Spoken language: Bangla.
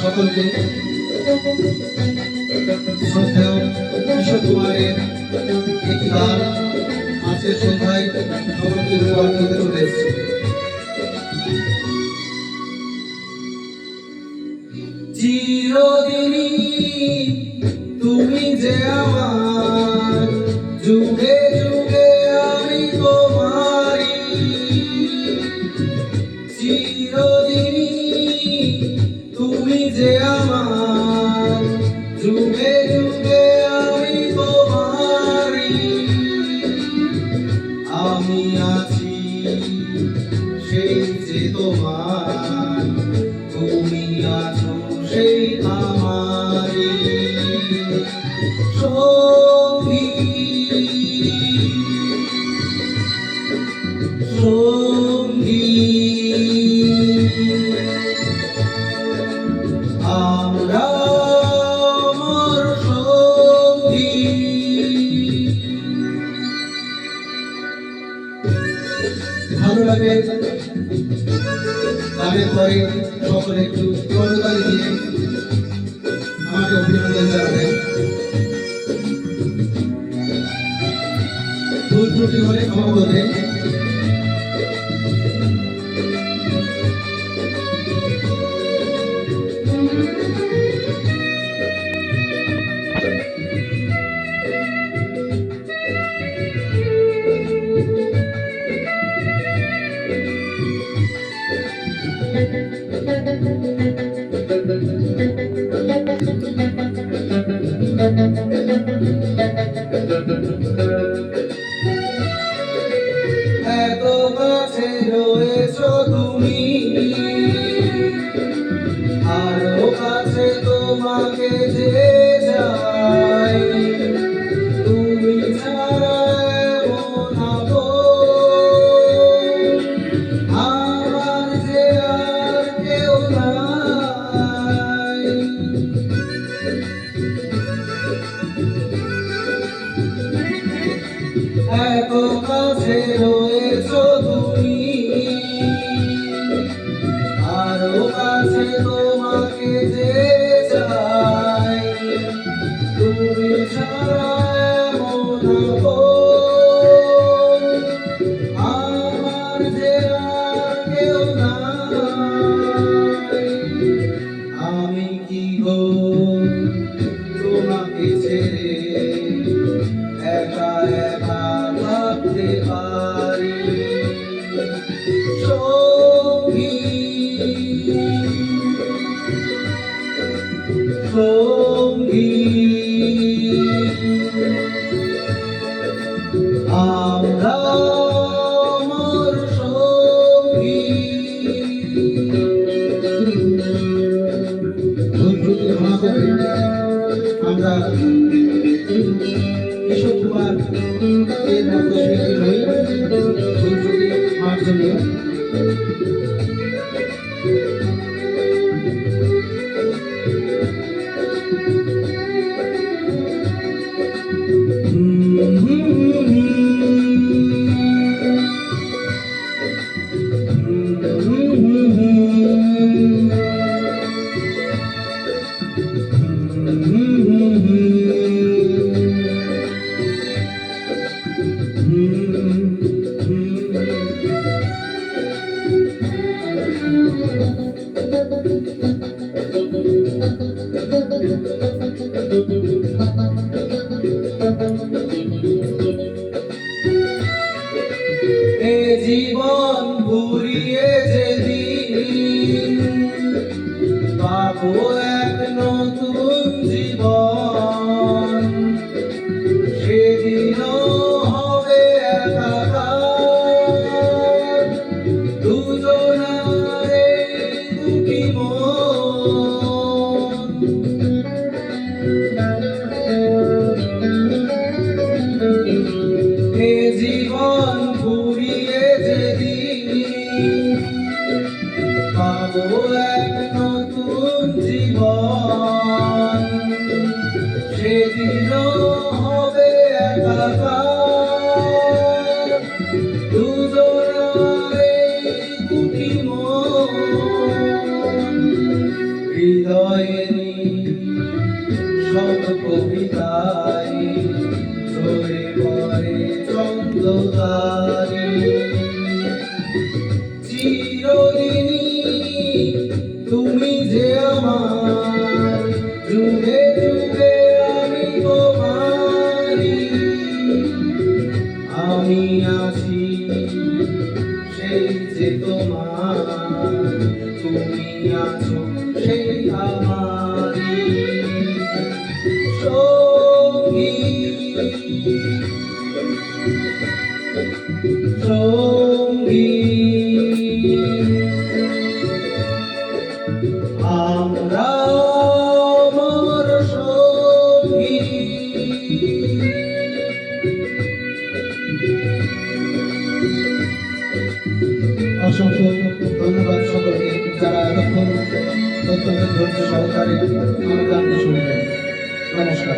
সকলকে শ্রদ্ধেয় কিশোর কুমারের একটি গান আজকের সন্ধ্যায় সকলকে উপহার দিতে চলে এসেছে। চিরদিনই তুমি যে আমার, যুগে যুগে আমি তোমারি। চিরদিনই তুমি যে আমার, যুগে যুগে আমি তোমারি। আমি আছি সেই যে তোমার, তুমি আছো সেই আমারি সঙ্গী। আমরা আমার সঙ্গী। ভালো লাগে গানের পরে সকলে একটু করতালি দিয়ে আমাকে অভিনন্দন জানাবেন। ভুল ত্রুটি হলে ক্ষমা করবেন। এত কাছে রয়েছো তুমি, আরো কাছে তোমাকে যে যাই। তুমি ছাড়া এমন আপন আমার যে আর কেউ নাই। এত কাছে রয়েছো তুমি, আরো কাছে তোমাকে যে চাই। তুমি ছাড়া এমন আপন আমার যে আর কেউ নাই। আমি কি গো তোমাকে ছেড়ে একা একা থাকতে পারি সঙ্গী। সঙ্গী আমরা আমার সঙ্গী। আমরা কিশোর কুমার এর মতো শিল্পী নই, ভুল ত্রুটি মার্জনীয়। কবিতায় ঝরে পড়ে চন্দ্রদারি চিরদিনই তুমি যে আমার যুগে যুগে আমি তোমারি আমি আছি সেই যে তোমার তুমি আছো সেই আমারি সঙ্গী সঙ্গী আমরা আমার সঙ্গী। অসংখ্য ধন্যবাদ সকলকে যারা এতক্ষণ অত্যন্ত ধৈর্য সহকারে আমার গানটি শুনলেন। নমস্কার।